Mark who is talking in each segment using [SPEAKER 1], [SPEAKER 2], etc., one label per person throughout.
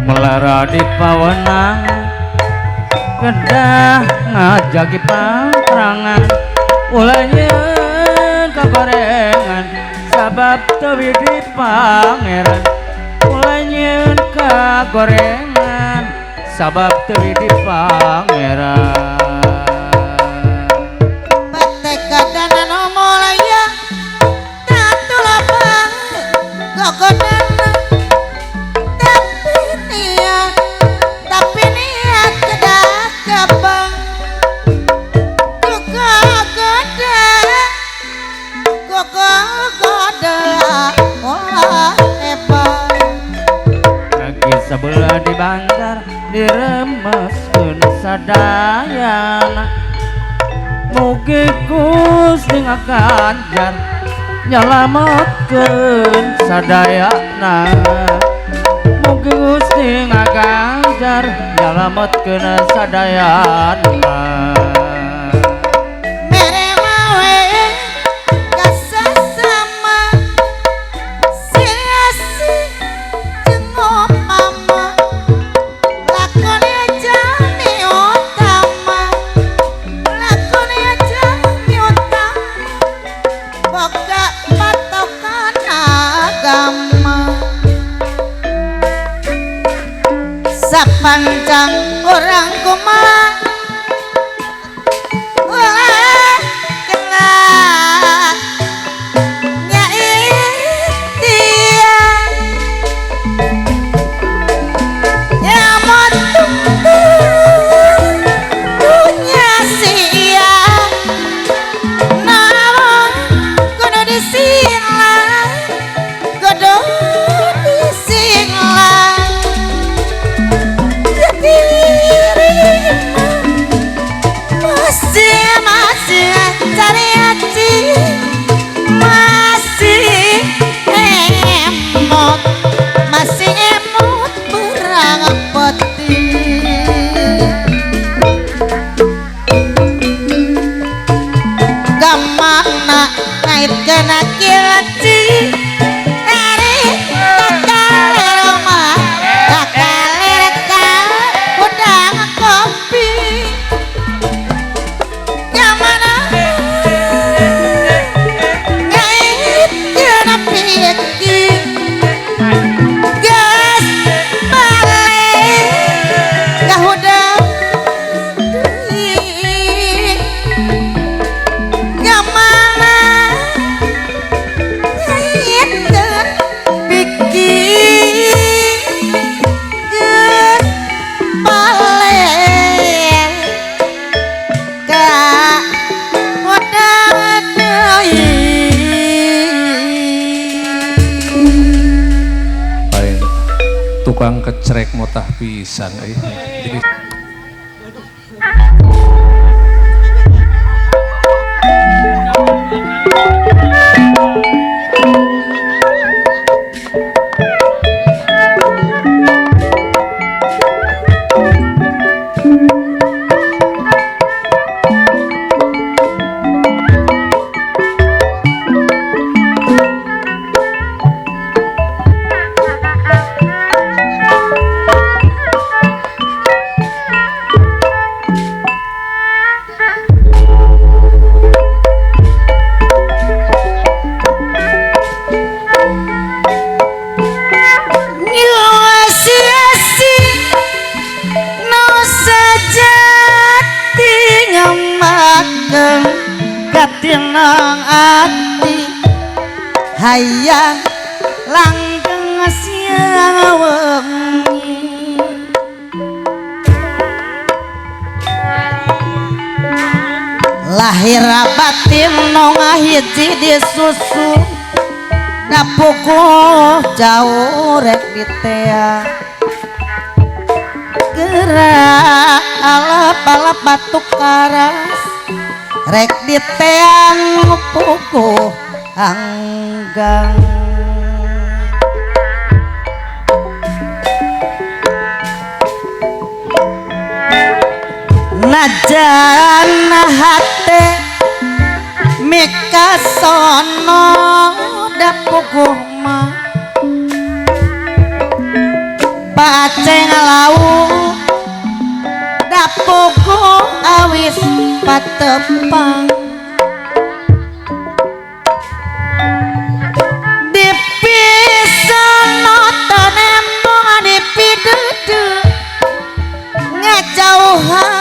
[SPEAKER 1] Melara di pawenang kedah ngajaki pangrangan ulanya kagorengan sabab tewi di pangeran ulanya kagorengan sabab tewi di pangeran sebelah di banggar diremeskeun sadayana mugi Gusti ngakanjar nyalametkeun sadayana mugi Gusti ngakanjar nyalametkeun sadayana
[SPEAKER 2] sapanjang orang kumaha ulah kena nyai dia nyamot punya sia namun kudu disinglah kudu disinglah masih cari hati masih emot berangkat peti gamana ngait kena kilati
[SPEAKER 3] tukang kecrek motah pisan jadi
[SPEAKER 2] katinang ati hayang langgeng siang wengi lahir batin no ngahiji disusu dapuku jauh rek ditea gerak alap-alap batuk karas rek diteang puku anggang najan hate mika sono dapuku mah pace wis patepang dipisano tenembong dipidudu ngejauhan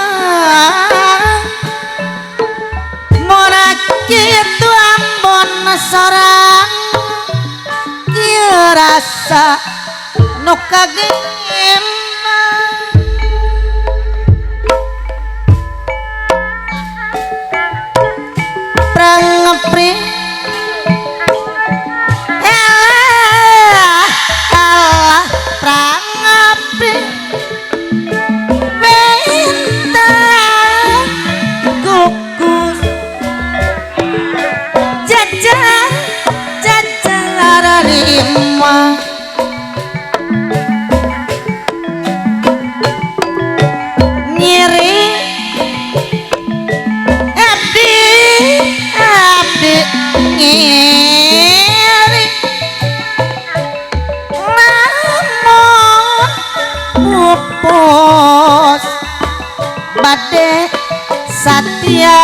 [SPEAKER 2] mora kitu ambon sorang kieu rasa nu kagem prangepri alah prangepri bentang kukus jajar jajar rima nyeri abdi abdi nyeri lamun pupus bade satya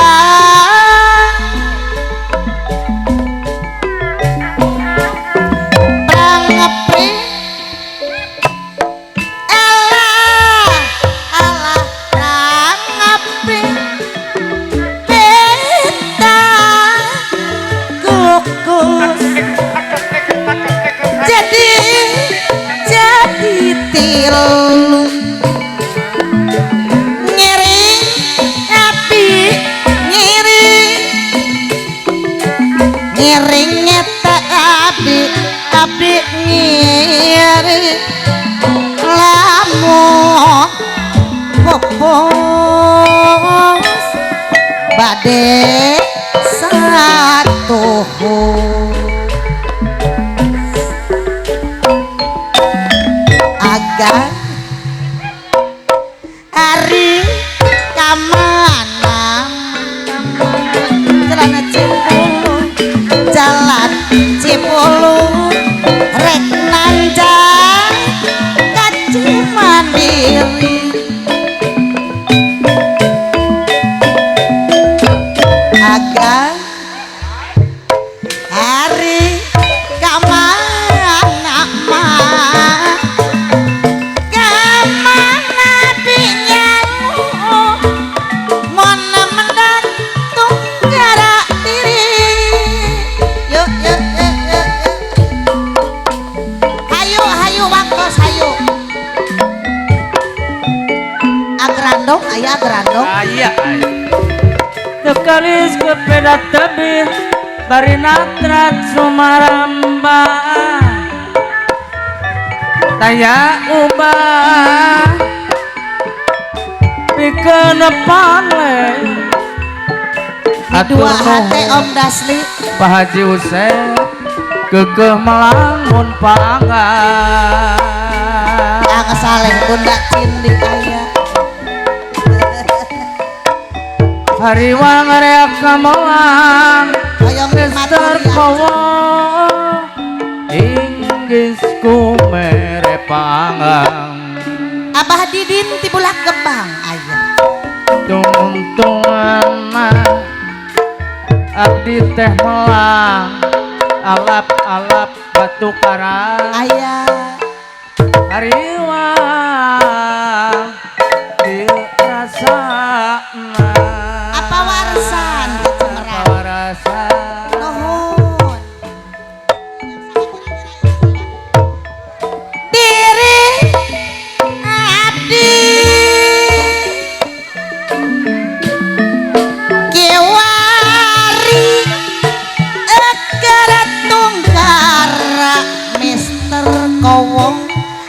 [SPEAKER 2] prangepri alah alah prangepri beta kukus jadi tilu nyeri api nyeri nyeri nyeta api api nyeri lamun popos bade satu agar hari kamana jalan Cipulu jalan Cipulu rek nanjak kaci mandiri agar hari kamana mah kamana binyalu mon mendat tunggara diri yuk yuk yuk yuk hayu hayu waktos hayu agrandong aya agrandong
[SPEAKER 1] aya tekalis kepeda tebih bari natrat sumaramba taya ubah pikeun pale
[SPEAKER 2] dua hate Om Dasli
[SPEAKER 1] Pak Haji Usep kekeh melamun pangan
[SPEAKER 2] ang saleh bunda cindi aya
[SPEAKER 1] hariwang reak kamelang
[SPEAKER 2] hoyong
[SPEAKER 1] Mister
[SPEAKER 2] maturi
[SPEAKER 1] Kowo inggis ku mere pangang
[SPEAKER 2] Abah Didin ti Bulak Gebang aya
[SPEAKER 1] tuntungan abdi teh melang alap-alap batu karang
[SPEAKER 2] aya
[SPEAKER 1] hariwang dirasana
[SPEAKER 2] apa warisan di Cimerang
[SPEAKER 1] warasan
[SPEAKER 2] nuhun diri abdi kiwari ekerat tungkara Mister Kowong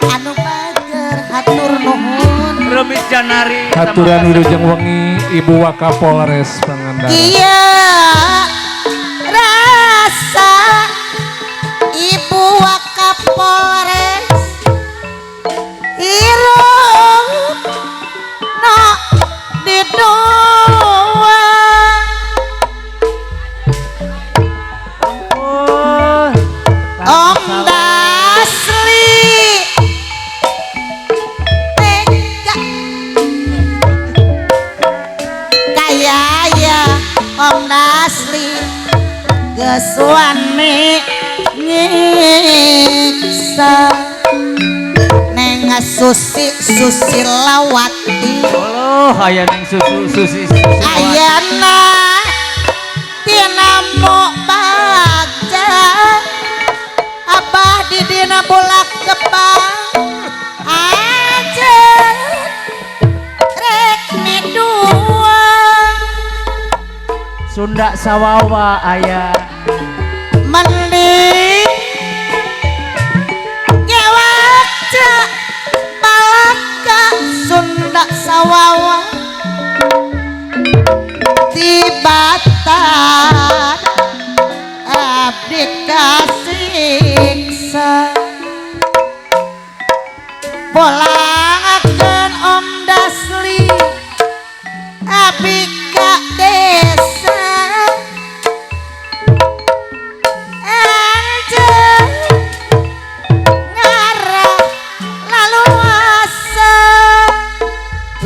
[SPEAKER 2] anu bager hatur nuhun
[SPEAKER 1] Remis Janari
[SPEAKER 3] Haturan wilujeng wengi Ibu Wakapolres Pangandaran.
[SPEAKER 2] iya rasa Ibu Wakapolres irung no didua Om Dasli tega sami nyiksa neng Susilawati
[SPEAKER 1] Oh aya ning susi
[SPEAKER 2] ayana tina mo bagja abah di dina bolak kebang aja rek midua
[SPEAKER 1] Sunda Sawawa aya
[SPEAKER 2] mending ngewaca balaka Sunda Sawawa tibatan abdi kasiksa polakeun Om Dasli abdi ka desa anjeun ngarah laluasa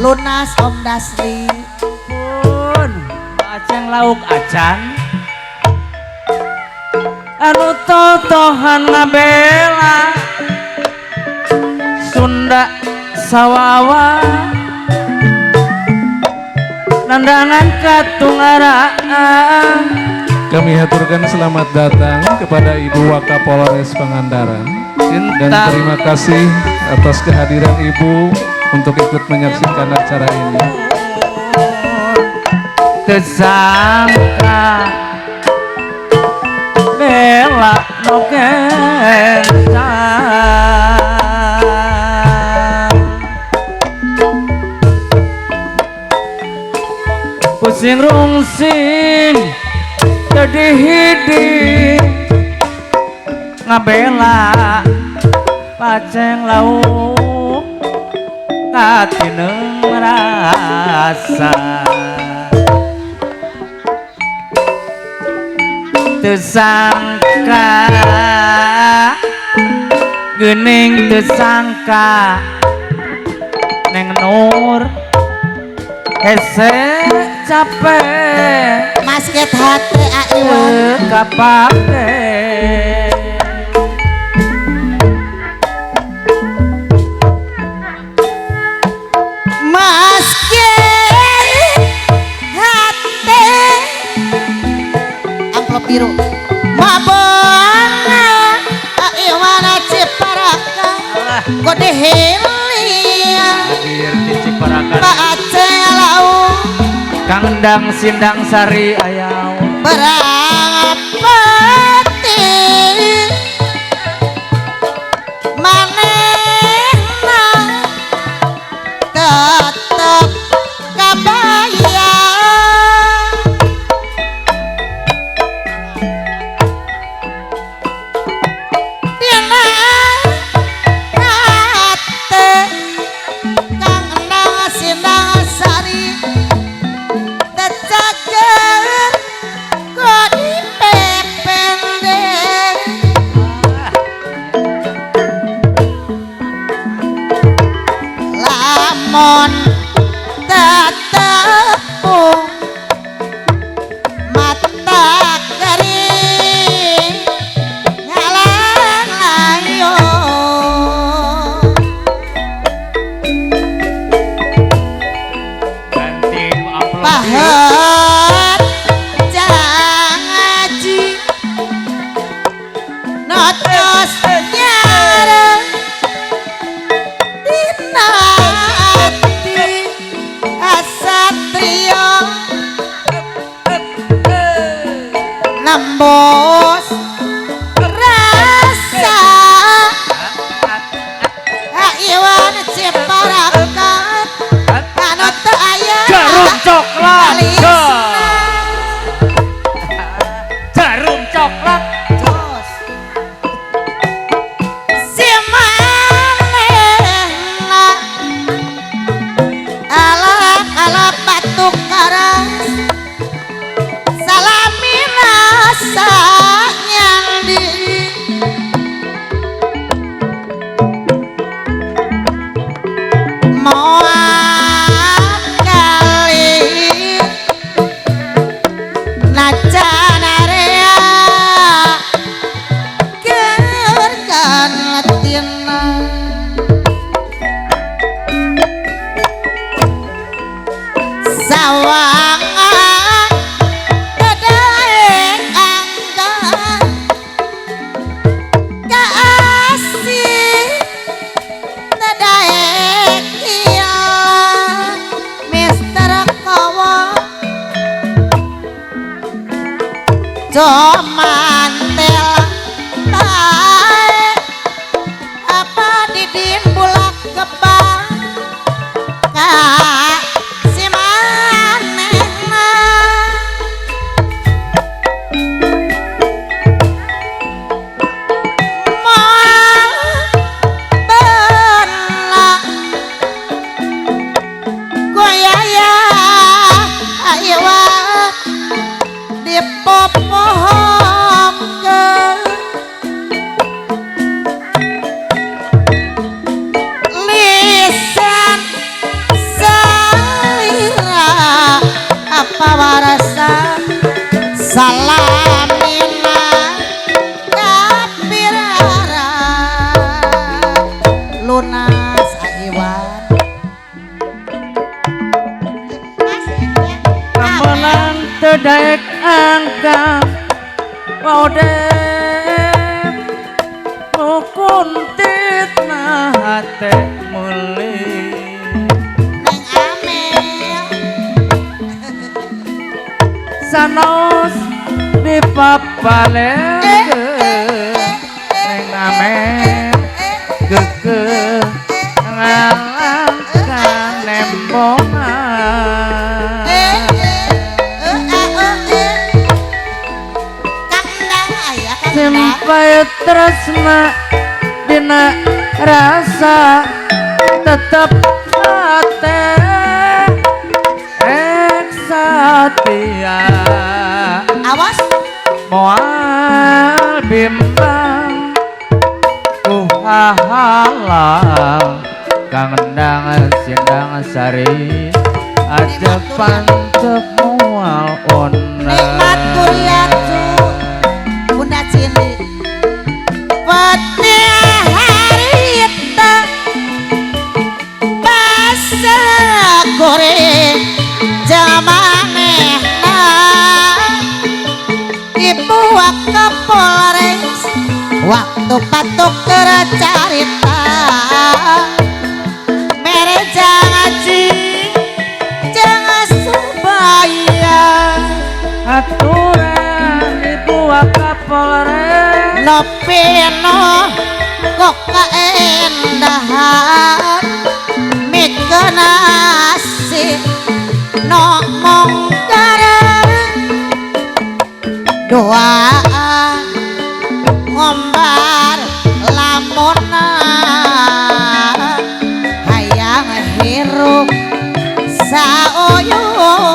[SPEAKER 2] lunas Om Dasli
[SPEAKER 1] pun aceng lauk acan anu totohan ngabela Sunda Sawawa nandangan katungaraan
[SPEAKER 3] Kami haturkan selamat datang kepada Ibu Wakapolres Pangandaran dan terima kasih atas kehadiran Ibu untuk ikut menyaksikan acara ini.
[SPEAKER 1] Tersangka bela nogenta pusing rungsing jadi hiding ngabela paceng lauk katineng merasa tersangka gening tersangka neng Nur hese capek
[SPEAKER 2] masket hati aiwan
[SPEAKER 1] kapake
[SPEAKER 2] masket hati amplop biru mabona aiwan ciparaka kode helia
[SPEAKER 1] hadir di Ciparakan
[SPEAKER 2] Aceh lau
[SPEAKER 1] Kang Endang Sindang Sari Ayau
[SPEAKER 2] berapati manehna tetep kabayang dina hate Kang Endang Sindang Sari tecager kok dipepende lamun tetepung mata kering ngalang layo
[SPEAKER 1] ganti amplop biru
[SPEAKER 2] pahet jangaji notos nyareng dina ati asatrio nembus rasa iwan ciparakat anu teu aya
[SPEAKER 1] jarum coklat
[SPEAKER 2] alisna.
[SPEAKER 1] jarum coklat
[SPEAKER 2] Jos. Si manehna alap-alap batu karas salamina sanyandi moal kali
[SPEAKER 1] puntit na hate muli
[SPEAKER 2] Neng Amel
[SPEAKER 1] sanos dipapalen neng amen gege ngalangkan nembongan sampai tresna dina rasa tetep hate eksatia
[SPEAKER 2] awas
[SPEAKER 1] moal bimbang ku hahalang kangendang sindang sari ajak pancep moal
[SPEAKER 2] nikmat kuliatu Bunda Cindy peti harita basa goreng jamanehna ibu Kapolres waktu patuk carita mere jangaji jangan subaya
[SPEAKER 1] aturan ibu Kapolres
[SPEAKER 2] Nopino kok kaendahan mikenasi ngomong kareng doaan ngombar lamunan hayang hirup saoyonna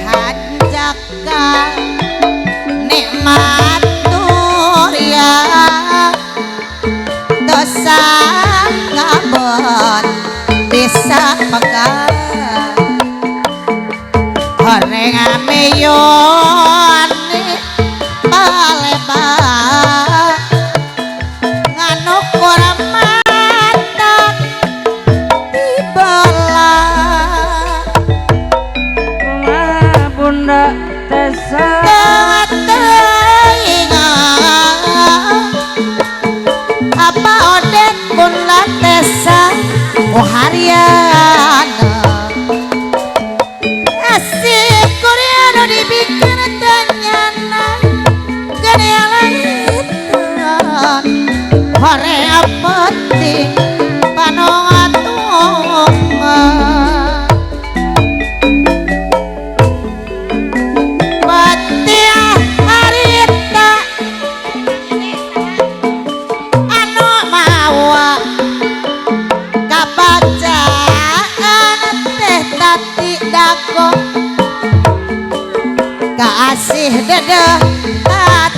[SPEAKER 2] hanjaka nikmat turia dosa kabon bisa pegang horeng ameyon palebar nganu kurang mata dibelah
[SPEAKER 1] Bunda Tessa
[SPEAKER 2] apa odet Bunda Tessa oh Haryana asik Koreano dibikin tanyana gede langitan hore penting panongatunga Batia harita anu mawa kabacaan teh tati dago kasih dedeh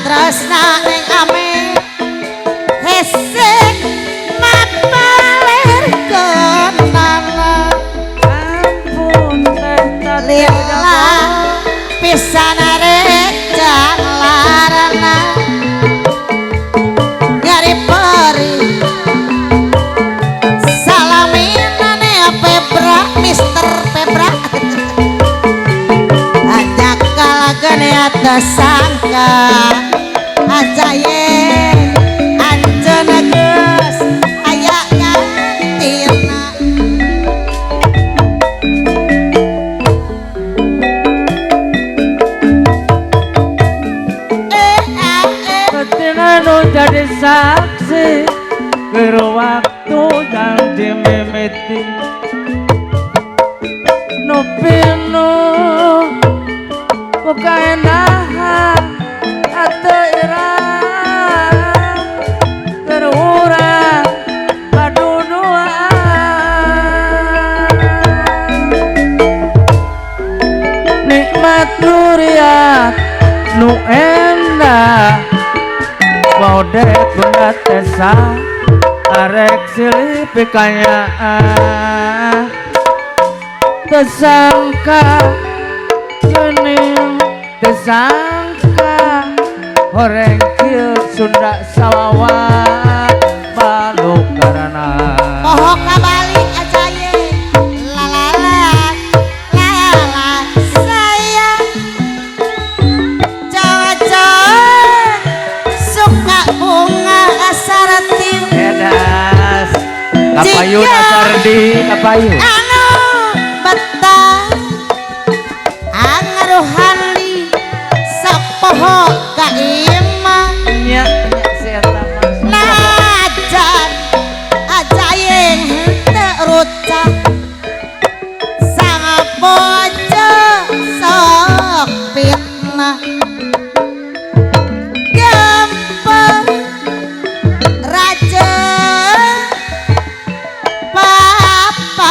[SPEAKER 2] tresna neng ame hesek mapaler kenala
[SPEAKER 1] ampun teh tadi
[SPEAKER 2] lila pisana recan larana nyari peri salaminane Pebra Mister Pebra ajak kalagan atas sangka ajaye anjana geus aya gantina
[SPEAKER 1] ketina nu jadi saksi keur waktu janji mimiti nu pinu buka endahan atau irang keur urang paduduan nikmat durian nu endah Baudet Bunda Tessa arek silih pikayaan tersangka gening tersangka horeng kieu Sunda salawat balu karana
[SPEAKER 2] poho kabalik ajaye lalala lalala sayang jangan
[SPEAKER 1] Kapayun Sardi kapayun.
[SPEAKER 2] anu betah angaruhali sapoho kaimah
[SPEAKER 1] Nya saya tamas.
[SPEAKER 2] najan ajayeng henteu rucah sang bojo sok fitnah gampang raja papa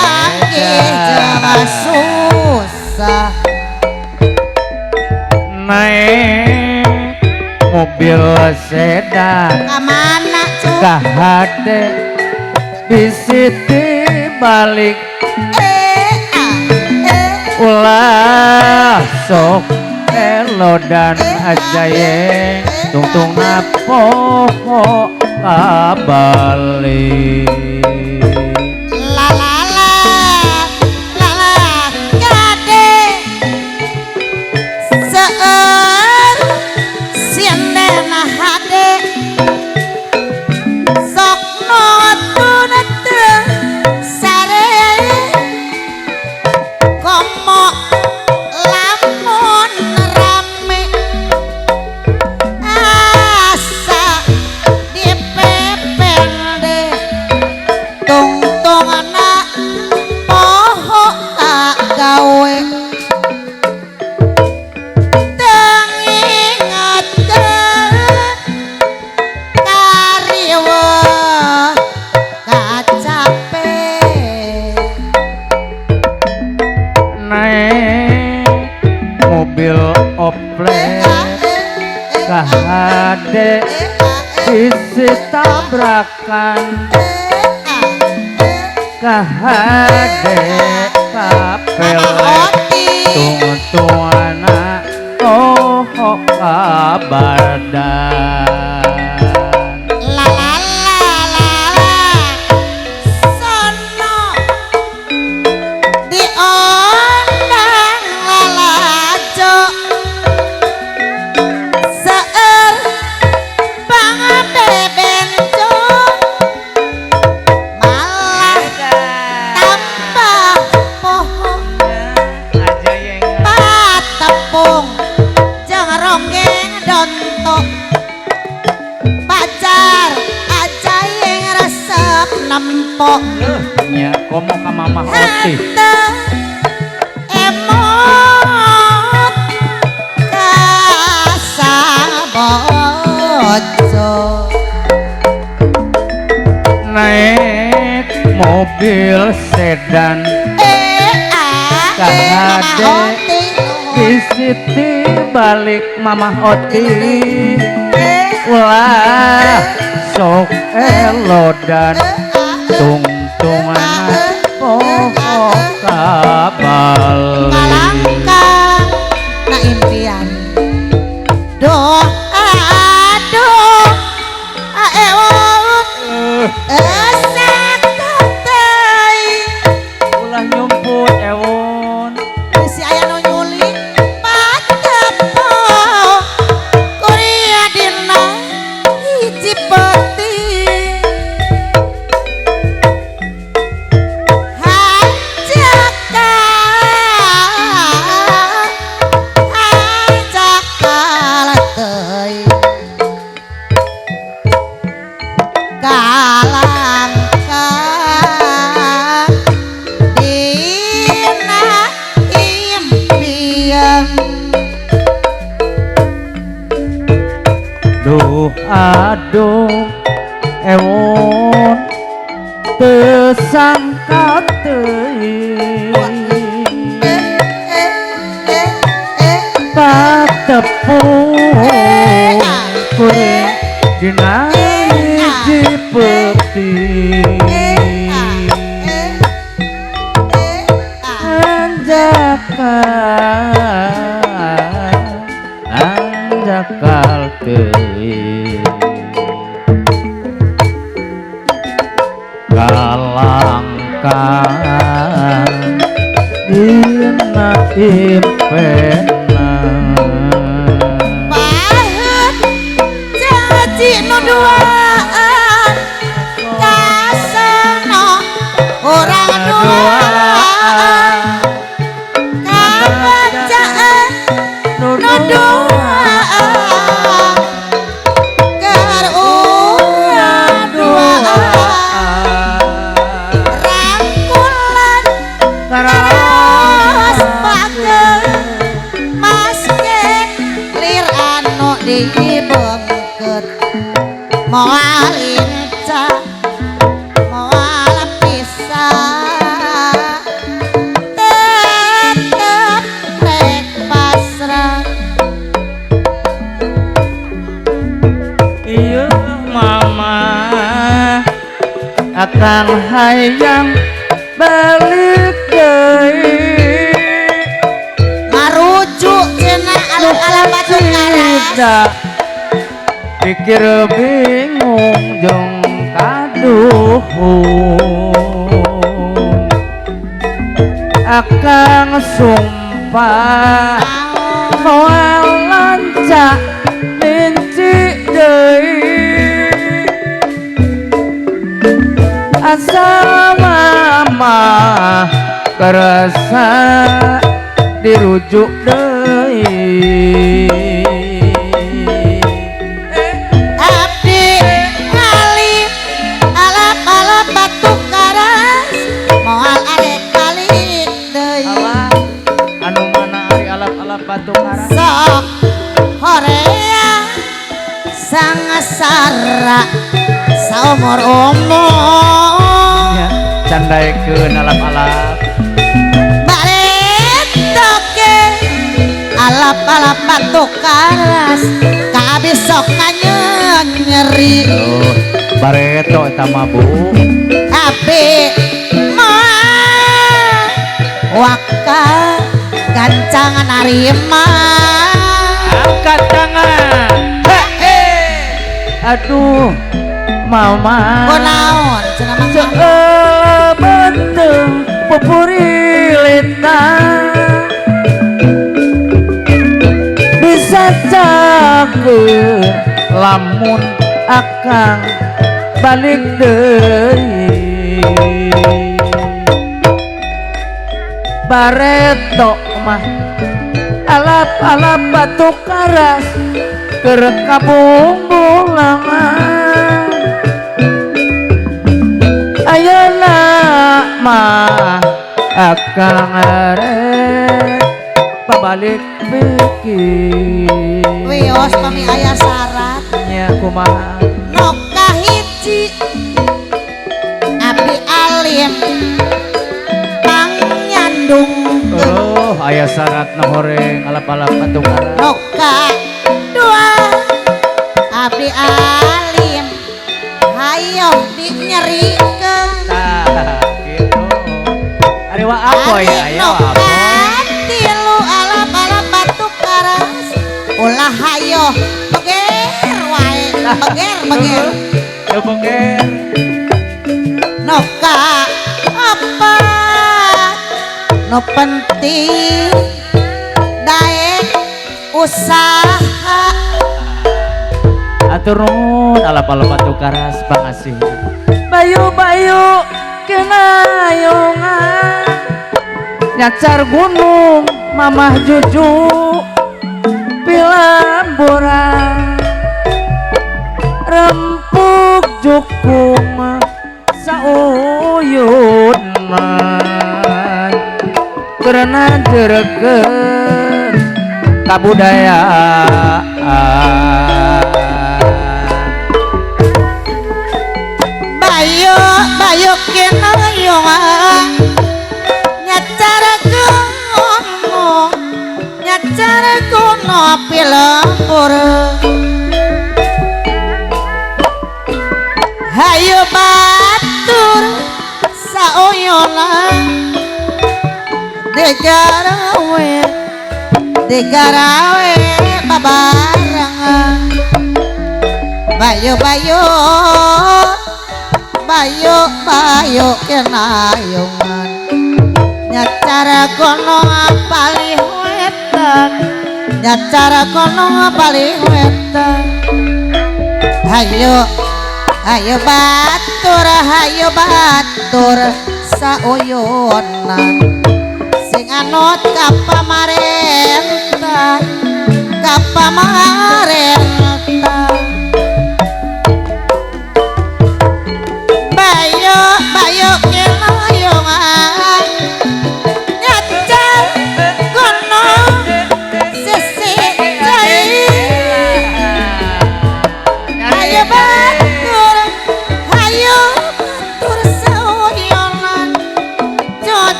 [SPEAKER 2] jangan susah
[SPEAKER 1] Naik mobil sedan
[SPEAKER 2] kamana cuk
[SPEAKER 1] kahade di siti balik ulah sok elo dan ajaye tungtung napoho kabalik
[SPEAKER 2] la la la la la kade seueur siandena hade sok notun teu sare komo lamun rame asa dipepeng deh tungtungna poho gawe teu ngingeteun kariweuh kacape
[SPEAKER 1] naik mobil oplet kahade isi tabrakan kahade kapelek tungtuana oh kabadan
[SPEAKER 2] la la la la la sono diondang lalajo seueur pangabebenco malah tambah poho
[SPEAKER 1] aja yang
[SPEAKER 2] patepung jeung ronggeng dontok pacar aja yang resep nempok
[SPEAKER 1] nya komo ka mamah otih
[SPEAKER 2] henteu emot kasabojo
[SPEAKER 1] naik mobil sedan kahade di siti balik mamah oti wah sok elo dan tungtungan poho kabalik
[SPEAKER 2] kalangkang na impian doa aduh aewot sakatei
[SPEAKER 1] ulah nyumput ewon
[SPEAKER 2] si aya nu nyulik patepo kuria dina hiji peti hanjakal teuy kalangkang dina impian
[SPEAKER 1] duh aduh ewon teu sangka teuing patepung kuring dina hiji peti anjakal teuing kalangkang dina impena
[SPEAKER 2] Pahet janji nu duaan kaseno dibengket moal inca moal pisah tetep rek pasrah
[SPEAKER 1] iya mama akan hayang balik deui
[SPEAKER 2] ngarujuk cenah alap-alap batu karas
[SPEAKER 1] tidak pikir bingung jeung kaduh akang sumpah moal lanca minci deui asal mama kerasa dirujuk deui
[SPEAKER 2] abdi kali alap-alap batu karas moal adek kali deui
[SPEAKER 1] Alah, anu mana ari alap-alap batu karas
[SPEAKER 2] sok horea sangasara saumur-umur
[SPEAKER 1] nya candaikeun alap-alap
[SPEAKER 2] baret toke alap-alap batu karas kabis sok nyeri
[SPEAKER 1] oh bareto eta mah Bu
[SPEAKER 2] tapi moal waka gancangan arima
[SPEAKER 1] angkat tangan aduh mama
[SPEAKER 2] kunaon cenah mah
[SPEAKER 1] sebentung pupurilita bisa cakeun lamun akang balik deui bareto mah alap-alap batu karas keur kabungbulangan ayeuna mah akang arek pabalik pikir
[SPEAKER 2] wios pami aya syarat
[SPEAKER 1] nya kumaha
[SPEAKER 2] no kahiji abdi alim pangnyandung
[SPEAKER 1] oh aya syaratna horeng alap-alap batu karas
[SPEAKER 2] noka dua abdi alim hayo dinyerikeun
[SPEAKER 1] tah gitu ari wa apoy aya wa apoy
[SPEAKER 2] tilu alap-alap batu karas ulah hayo beger wae beger
[SPEAKER 1] teu boger
[SPEAKER 2] noka apa no penting daek usaha
[SPEAKER 1] atur nuhun alap-alap batu karas pangasih bayu-bayu kenayongan nyacar gunung mamah juju pilamburan rempuk jukung sauyunan karena jerekeun kabudayaan
[SPEAKER 2] bayu kenayongan nyacara kuno pilempur hayu batur saoyonan digarawe babarengan bayu kenayongan nyacara kono apalih wetan nyacara kono apalih wetan hayu batur saoyonan sing anut ka pamarentah bayu kenayongan nyacar kono sisi jai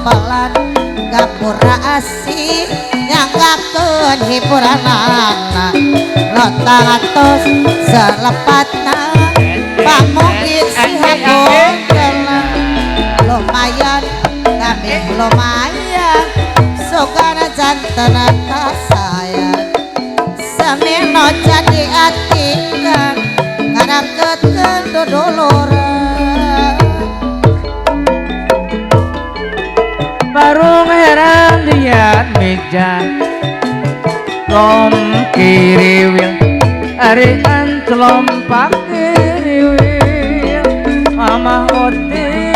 [SPEAKER 2] pelan gapura asih nyanggakeun hiburan anak lontang atos selepatna pamungkin si habong lumayan kami lumayan sugana jantan kasayang semino jadi atikan ngarakeun dodoloran
[SPEAKER 1] Barung heran liat meja lom kiriwil ari ancelom pakiriwil mama ode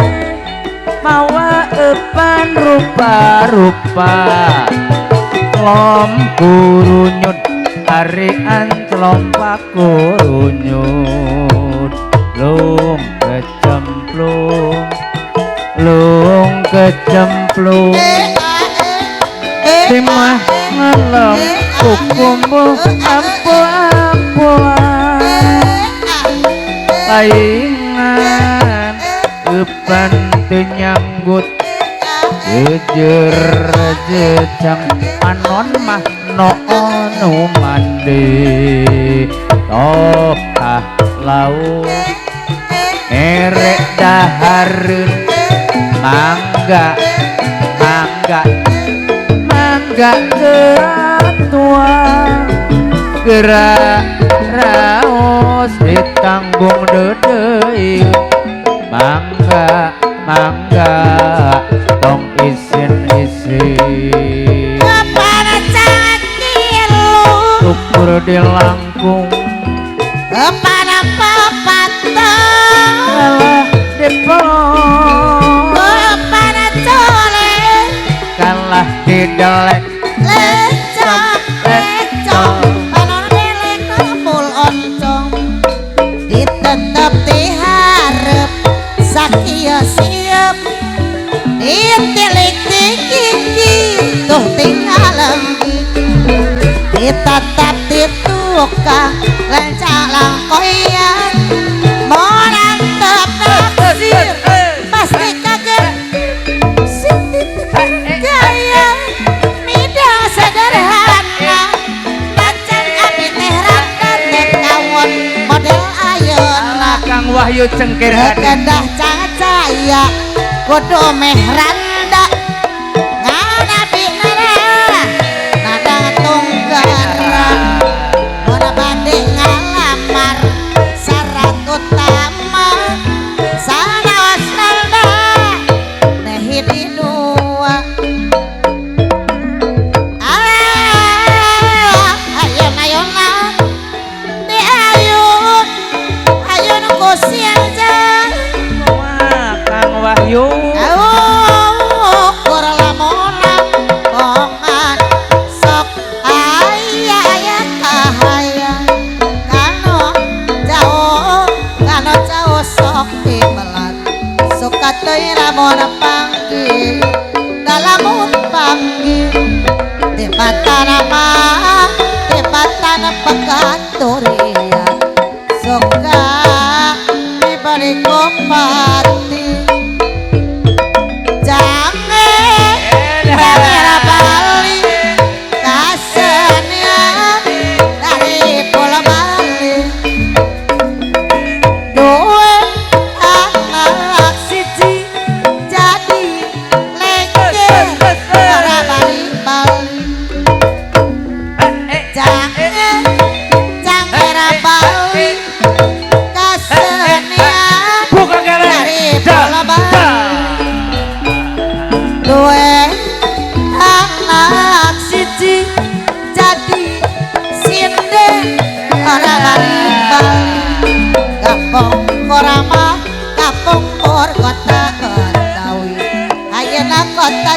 [SPEAKER 1] mawa epan rupa-rupa lom kurunyut ari ancelom pakurunyut lung kecemplung lung kecemplung timah ngelem kukumbu ampu-ampuan laingan epan tenyanggut jejer jejang anon mah no onu mandi toh tah laut erek dahareun mangga mangga mangga tua gerak raos ditanggung dedei mangga mangga tong isin-isin
[SPEAKER 2] kepala cakilu
[SPEAKER 1] syukur di langkung
[SPEAKER 2] kepala pepatah
[SPEAKER 1] kalah di pelong
[SPEAKER 2] kepala colek
[SPEAKER 1] kalah di delek
[SPEAKER 2] lecok lecok panon delek kumpul oncong ditetep diharap sakia siap ditilik dikiki tuh tinggal lagi ditatap ditukang lencang langkoyan morang tep naksir pasti kaget sintit gaya midang sederhana macan api teh rakat teh kawon model ayeuna
[SPEAKER 1] Kang Wahyu cengkir hati
[SPEAKER 2] kedah cahaya kudu meh randa nganapi nara nadang tunggara mona bade ngalamar syarat utama sanaos randa nehi di dua ayun ayuna di ayun ayun kusian jang
[SPEAKER 1] Kang Wahyu
[SPEAKER 2] ukur lamunang bongan sok aya aya kahaya kano jauh sok timelan suka teuing lamun panggih dalamun panggih tibatan mah tibatan pegaturia suka diberi kopati jangan kamera Bali kasenian dari Pulau Bali dua anak siji jadi legend orang Bali Bali jangan kamera Bali kasenian
[SPEAKER 1] bukan keren
[SPEAKER 2] dari Pulau Bali dua anak siji jadi sinden orang Bali Bali kampung korama kampung kor kota Betawi ayeuna kota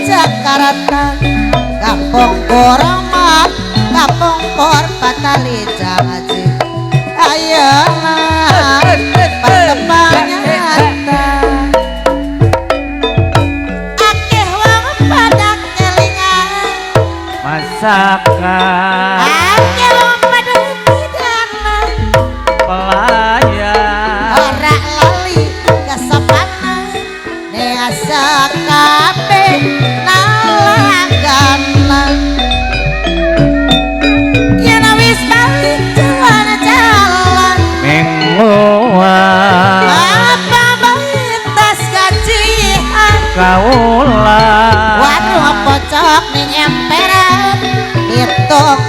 [SPEAKER 2] Jakarta kampung korama kampung kor Patali Jangaji ayeuna perkembangan nyata akeh wong pada kelingan
[SPEAKER 1] masakan
[SPEAKER 2] akeh wong pada pidana
[SPEAKER 1] pelayan
[SPEAKER 2] ora lali kesopanan sakabe nalanggan yen wis balik jalan
[SPEAKER 1] mengoan
[SPEAKER 2] apa batas gajian
[SPEAKER 1] kaula
[SPEAKER 2] waduh pocok ning emperan hitung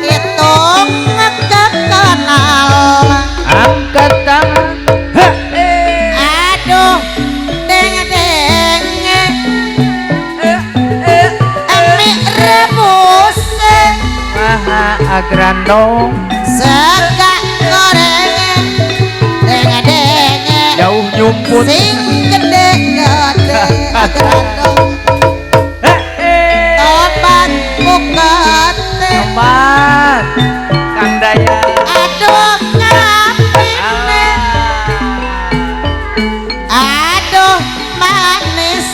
[SPEAKER 2] hitung kekenal
[SPEAKER 1] angkat tangan
[SPEAKER 2] aduh deng deng ami rebus
[SPEAKER 1] maha agrandong
[SPEAKER 2] sega goreng deng deng
[SPEAKER 1] jauh nyumput
[SPEAKER 2] sing gede gede agrandong tobat bukat
[SPEAKER 1] tempat Kang Daya
[SPEAKER 2] aduh ngapine aduh manis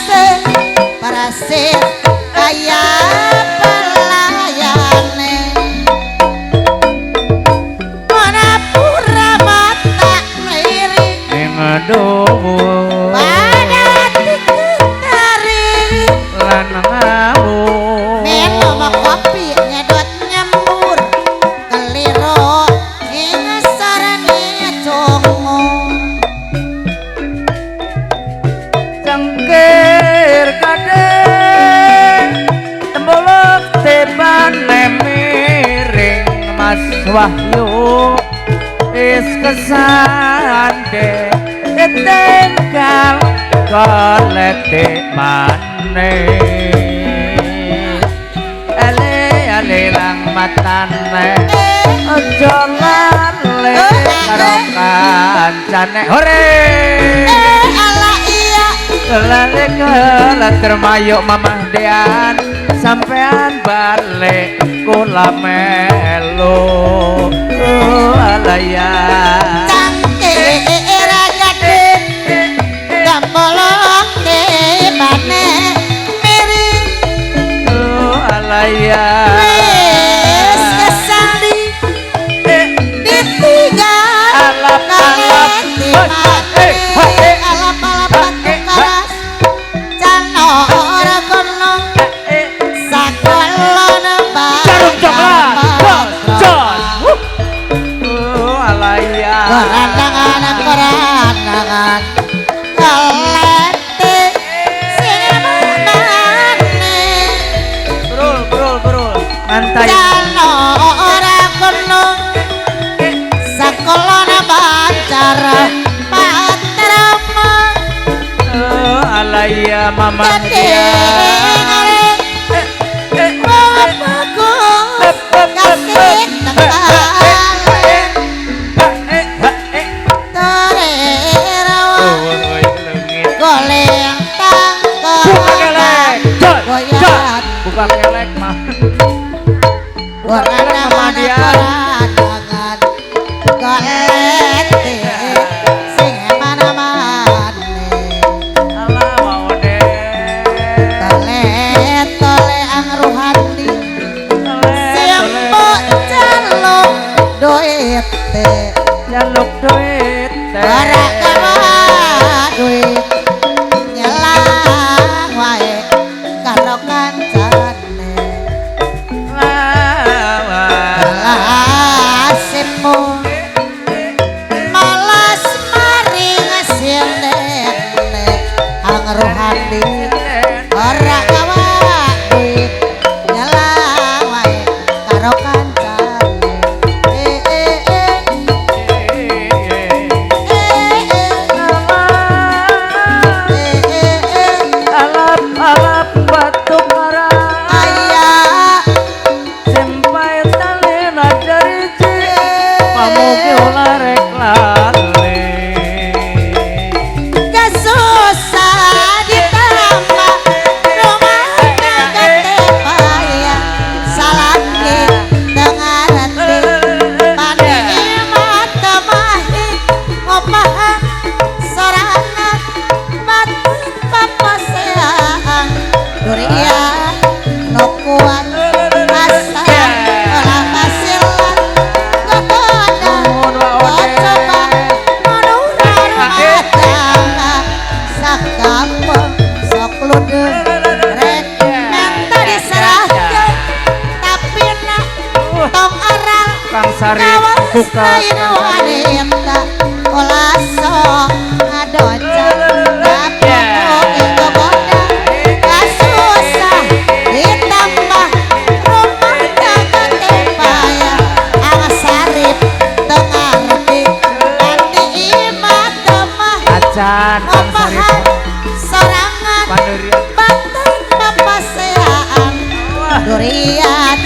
[SPEAKER 2] parasit kaya pelayane mana pura mata ngiri
[SPEAKER 1] mengaduh
[SPEAKER 2] pada diketari
[SPEAKER 1] lan ngawuh
[SPEAKER 2] minum kopi nyedot nyembur keliro ing sarane congo
[SPEAKER 1] cengkir kadeng tembolok teban miring Mas Wahyu is kesande etengkal kolete manis ale lang matane ojo lale karo kancane hore
[SPEAKER 2] ala iya
[SPEAKER 1] lale kala termayuk mamah dean sampean balik kula melu alaya
[SPEAKER 2] cangkir gede gambolok bane miring
[SPEAKER 1] alaya
[SPEAKER 2] wis kesali ditinggal
[SPEAKER 1] alap
[SPEAKER 2] kaleti mati alap alap batu karas cano ora kono sakolon
[SPEAKER 1] jarum coklat jos alaya
[SPEAKER 2] korandangan korandangan kaleti sing manane
[SPEAKER 1] brul mantai
[SPEAKER 2] cano ora kono sakolon bancara patrama
[SPEAKER 1] alaya mama
[SPEAKER 2] gede
[SPEAKER 1] dia
[SPEAKER 2] bagus kasih tekalan torerawa goleng tangkal goyang
[SPEAKER 1] buka kelek mah
[SPEAKER 2] gorandangan korandangan goleti sing mana-mana
[SPEAKER 1] ala mau deh
[SPEAKER 2] tole tole angruhati siempok calok doit
[SPEAKER 1] jaluk duit
[SPEAKER 2] ora kawa duit nyelang wae karo kancane lasipmu malas maring sindene angruhati ora kawa duit nyelang wae karo kancane
[SPEAKER 1] alap batu karang
[SPEAKER 2] ayah
[SPEAKER 1] sampai tali nadari pamugi ulah rek lali
[SPEAKER 2] kesusah ditambah rumah tangga tepaya salaki dengan hati mani mata mahi ngopahan sorangan batin papasean durian no kuat asa olah pasilan gogoda coba menurut rumah tangga sakapeng ludeng rek menta diserahkeun tapi na tong arang
[SPEAKER 1] Kang Sari
[SPEAKER 2] kawas
[SPEAKER 1] buka
[SPEAKER 2] lain wanita olah sok ngadoca tapi itu boda kasusah ditambah rumah tangga tepaya angsarip tengah reti nanti imah temah
[SPEAKER 1] acan Kang Sari
[SPEAKER 2] opahan sorangan
[SPEAKER 1] Panduri
[SPEAKER 2] banten papaseaan durian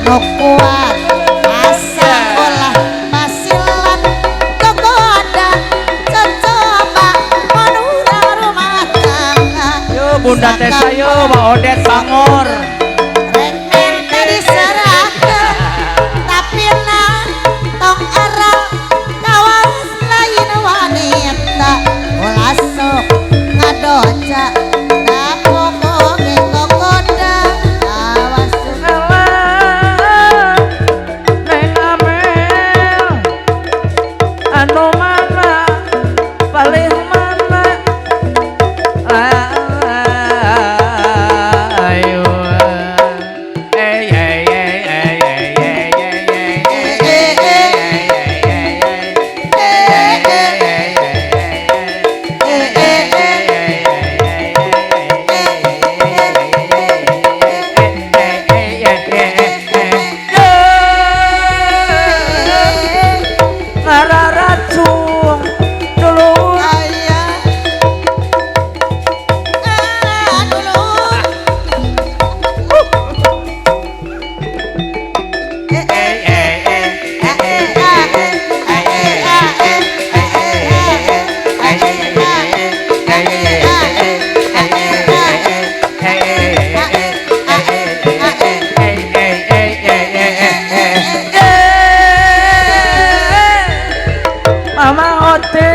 [SPEAKER 2] nu kuat asa olah basilan gogoda cocoba menurang rumah tangga
[SPEAKER 1] yo Bunda Tessa yo Mbak Odet Bangor
[SPEAKER 2] rek menta diserahkeun tapi na tong arang kawas lain wanita ulah sok ngadoca da pokoke gogoda awas
[SPEAKER 1] Neng Amel anu mana paling mana ayo Ngararacung dulu
[SPEAKER 2] ayah dulu
[SPEAKER 1] Mama Oti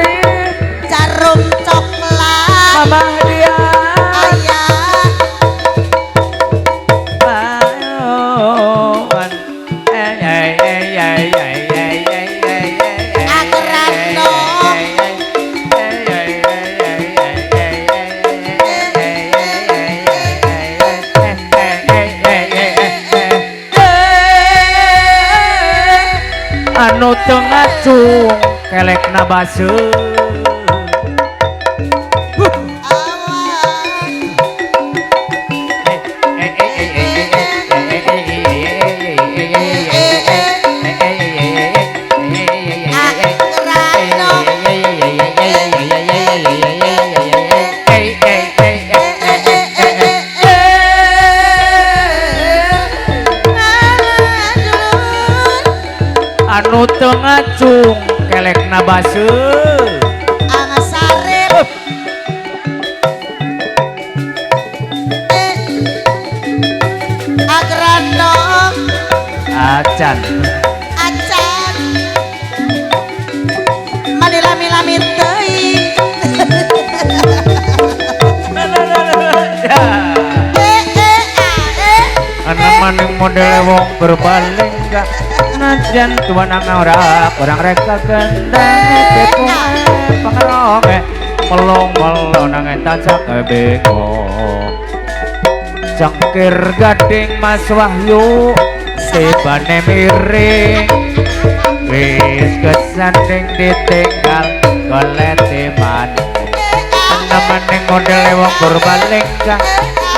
[SPEAKER 2] jarum coklat
[SPEAKER 1] Mama dia
[SPEAKER 2] ayah ageran dong
[SPEAKER 1] anu tengah cung kelek nabasu anu tengah cung kelek nabasu
[SPEAKER 2] angsarip ageran dong
[SPEAKER 1] acan
[SPEAKER 2] acan manilami-lami teuing
[SPEAKER 1] anak maning model wong berbaling gak najan tuan ora kurang reka gendang tepo pangaronge melong nang entan sakebeko cangkir gading Mas Wahyu tibane miring wis kesanding ditinggal koletiman anak maning model wong berbaling gak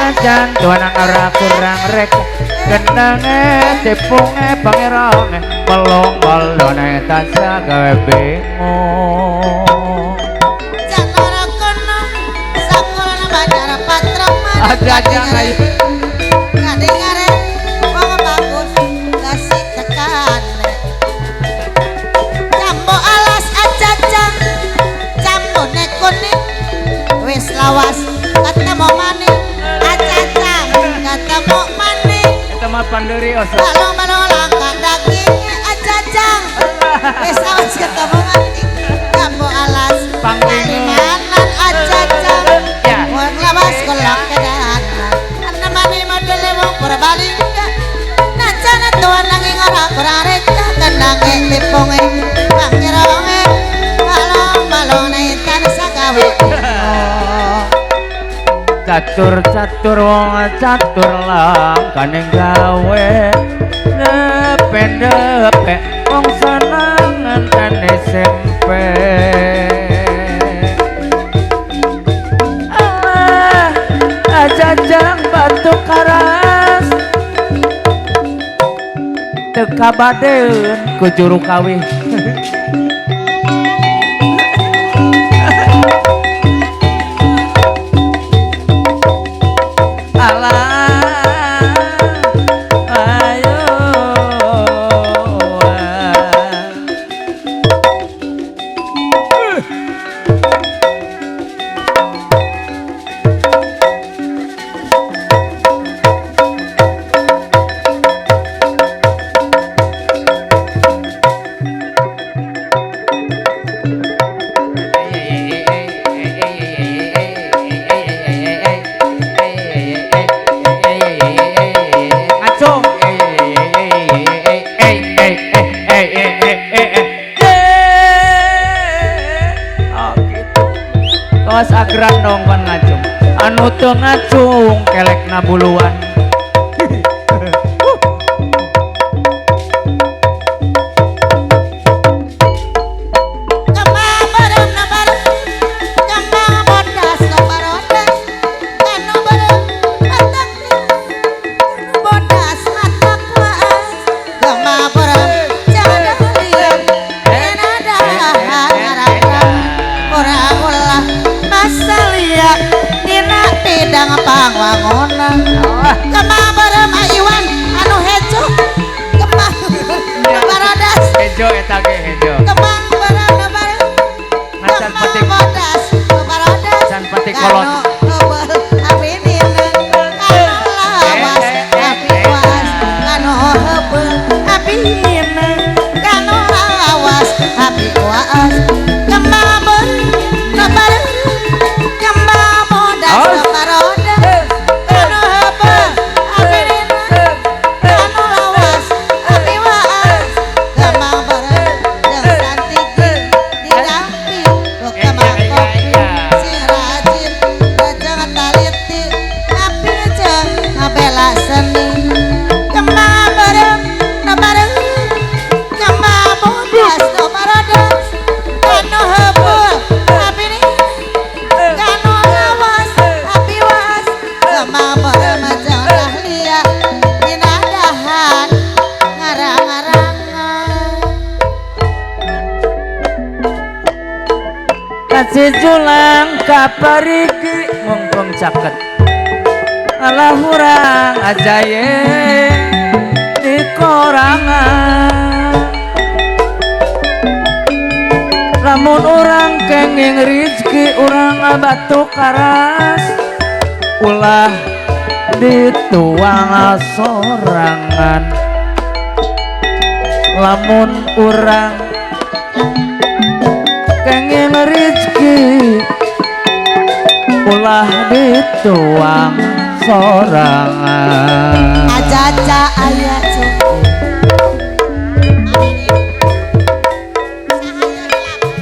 [SPEAKER 1] najan tuan ora kurang reka gendange tepunge pangerange melong nang gawe bingung
[SPEAKER 2] jangan kono sakola banjar patraman
[SPEAKER 1] aja kayu
[SPEAKER 2] ngadengare wong bagus kasih tekan jambo alas acacang jambo kuning wis lawas ketemu maning acacang ketemu maning
[SPEAKER 1] eta mah panderi oso
[SPEAKER 2] balong-balong langkah daging acacang wis lawas ketemu maning jambo alas panglinganan acacang wong lawas kolak kedanan anda mani modele wong berbalik nacana tuan nanging ora kurang reka kendange tipunge pangerange balong-balong naitan sagawe
[SPEAKER 1] catur wong catur langkaning gawe nepe wong senengan kan SMP Jajang batu karas teka baden ku juru kawih Agran dong kan ngacung anu teu ngacung kelekna buluan
[SPEAKER 2] pangwangunan kemah bareng Iwan anu hejo kemah baradas
[SPEAKER 1] hejo eta ge hejo
[SPEAKER 2] kemah bareng
[SPEAKER 1] macan petik
[SPEAKER 2] bodas baradas
[SPEAKER 1] macan petik kolot
[SPEAKER 2] abi nileun kanu lawas abi was kanu heupeul abi nileun kanu lawas abi was kemah bareng kemah bodas si julang kapariki mumpung caket alah hurang ajaye di korangan lamun orang kenging rizki orang batu karas ulah dituang sorangan lamun orang kenging rizki ulah dituang sorangan ajaja aya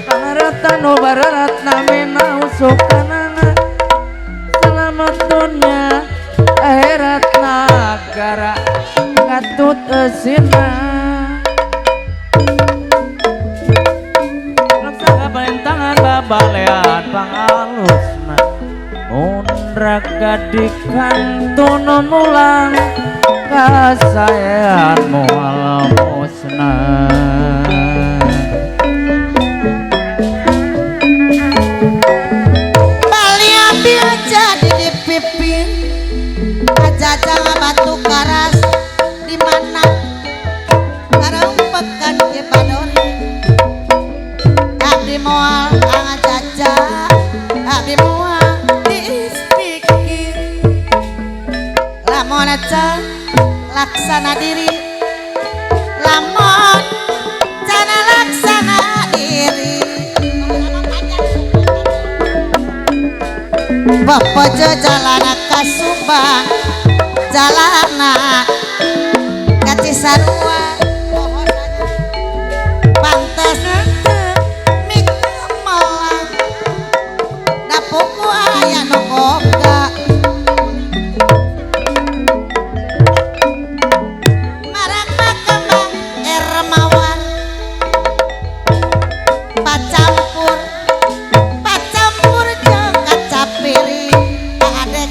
[SPEAKER 1] pangaratan nu bararat namina usukanana selamat dunia akhirat nagara ngatut esina balean pangalusna undraga dikantun mulang kasayan mual musnah
[SPEAKER 2] bali ambil jadi dipipin ajajang batu karas di mana karang pekan ke badoni abdi moal abdi mual diispikir lamun can laksana diri lamun cana laksana diri Bapojo jalana kasumbang jalana ka Cisarua pantes mikir malang dapuku aya nu boga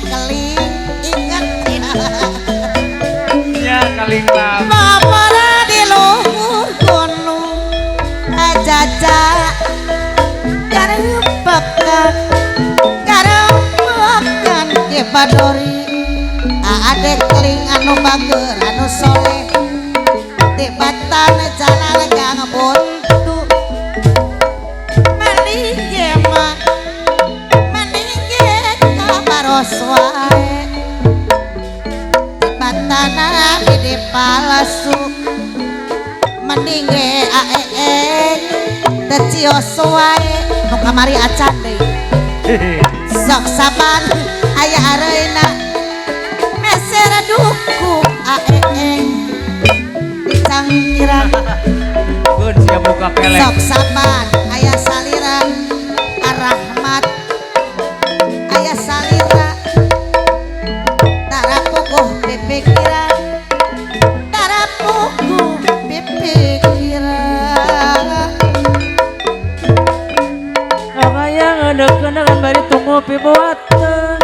[SPEAKER 2] keling ingat
[SPEAKER 1] Ya kaling lam.
[SPEAKER 2] Papara di luhur gunung ajaja garepekan ke badori ade keling anu bager anu soleh tibatan jalan gang buntu meningge kabaros wae tibatan di palasu meningge tecios wae nu kamari acan deui sok saban aya areuna meser duku dicangkiran
[SPEAKER 1] Pun siap buka pelek.
[SPEAKER 2] sok saban aya saliran arahmat aya salira tarapukuh pipikiran tarapukuh pipikiran
[SPEAKER 1] Hayang ngadeukeun dengan bari tunggu pibuateun.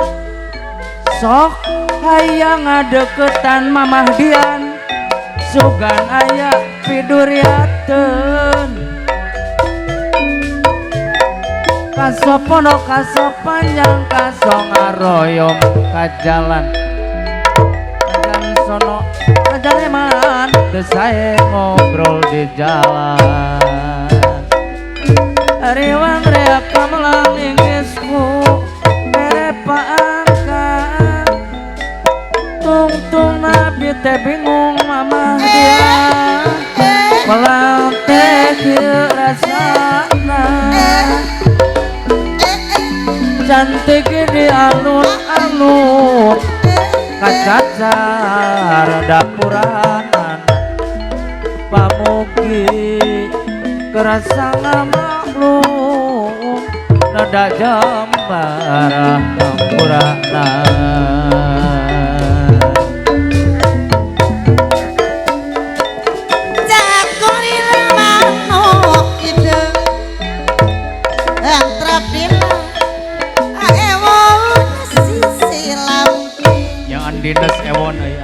[SPEAKER 1] Sok hayang ngadeuketan Mamah Dian. Sugan aya piduriateun. Kasopono kasopanjang kasong ngaroyong ka jalan. Dan sono kajareman teu sae ngobrol di jalan. Riwang reak kamelang ingisku merepaan kaan tungtung nabi teh bingung Mamah dia malang teh kieu rasana cantik di alun-alun kacacar dapuranan pamugi kerasa maklum nada jambarah campurana
[SPEAKER 2] cakurin manuk ide antrap dina ewon sisi lampi
[SPEAKER 1] yang andines ewon aya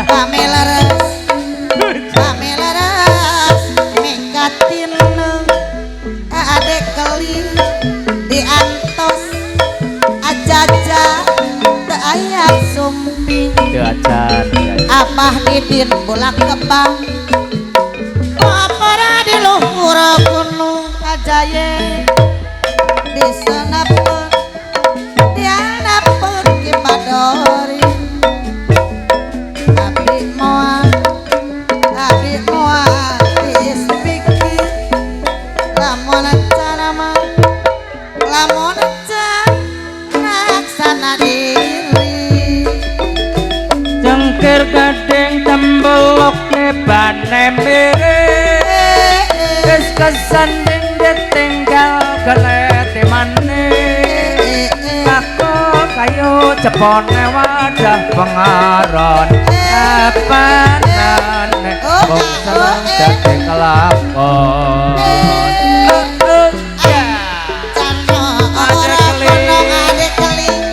[SPEAKER 2] pameleres mingkatin adek keling diantos ajaja teu aya sumping
[SPEAKER 1] teu acan
[SPEAKER 2] Abah Didin bolak kebang papara di luhur gunung ajaye disenapeun dianapeun ki badori abdi moal dispikir lamun cara mah lamun laksana diri
[SPEAKER 1] cengkir gading tembelok nebane mirip geus kesanding ditinggal gelete maneh aku kayu cepone wadah pengaron apanan wong seneng dadi kelakon
[SPEAKER 2] Cano ora gunung adek keling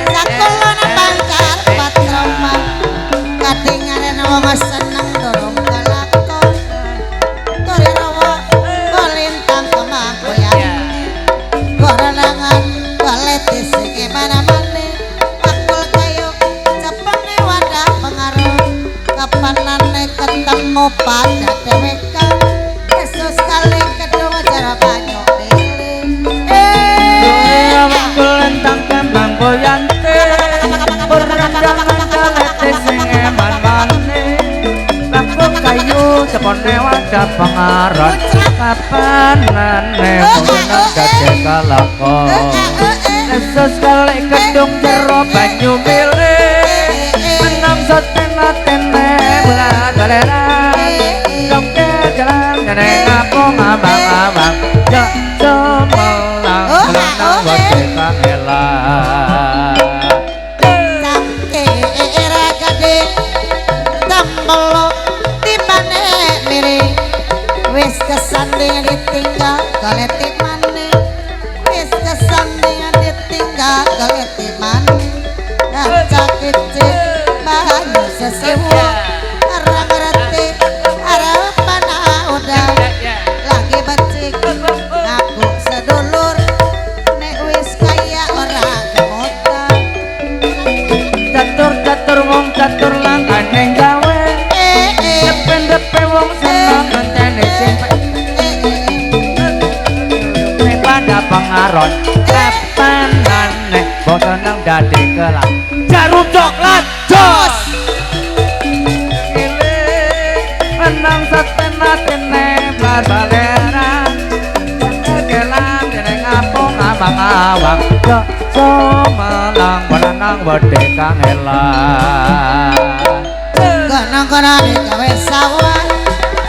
[SPEAKER 2] sakulona bangkar patroma katingaran wong seneng dorong kelakon turi rawa kolintang kemangkoyan gorenangan koleti segi mana-mana akul kayu cepeng wadah pengaruh kapanane ketemu pada dewekan Yesus kali kedua cara banyak
[SPEAKER 1] Kulentang kembang boyante Berendang kalete sing eman mane Laku kayu cepone wadah pengaron Kapanane mengenang gade kalakon Yesus kali kedung jero banyu milih Enam sotena-tene bulan baleran Dongke jalan gede ngapung abang-abang Jak cemelang melenang wate kangelan
[SPEAKER 2] Cangkir gede tembelo tibane miring wis kesanding ditinggal koleti maneh wis kesanding ditinggal koleti maneh Kancak kicik banyu sesewu arang ngerti harapan udah lagi becik ngaku sedulur nek wis kaya ora kemutan
[SPEAKER 1] Catur wong catur langkane gawe depen wong seneng ngenteni simpen pada pengaron kapanane boten nang dadi kelam jarum coklat jos ile menang satenatene barbalera kelam jeneng apung amang-awang yo somalang menang wedhe kang elah
[SPEAKER 2] Kono-kono digawe sawah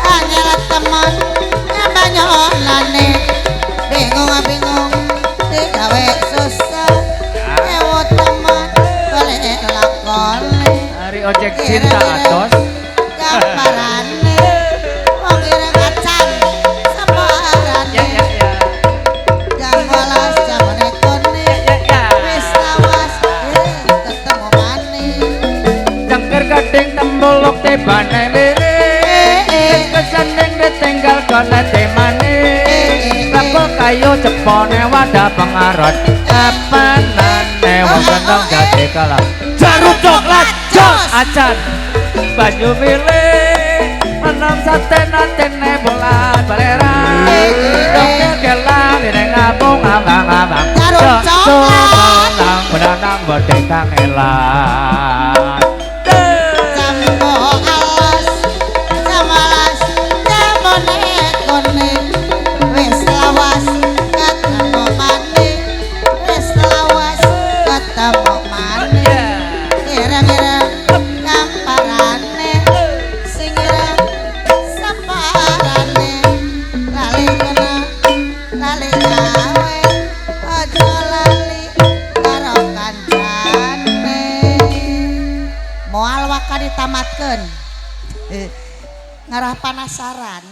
[SPEAKER 2] anyel temen nyabanyolane bingung digawe susah ewo temen boleh lakone
[SPEAKER 1] hari ojek cinta atos
[SPEAKER 2] gambarane wong ireng acan separane jam 12 jam nekone wis lawas ketemu maneh
[SPEAKER 1] cangker gading tembuluk tebane lere keseneng ditinggal kone temane laku kayu cepone wadah pengaron kapanane wong seneng dadi kalah jarum coklat jos acan banyu milih menang satenatene bola balera dokter kelang dene ngabung abang-abang
[SPEAKER 2] Jarum coklat.
[SPEAKER 1] menang menang wedhe kang elah
[SPEAKER 2] moal waka ditamatkeun ngarah panasaran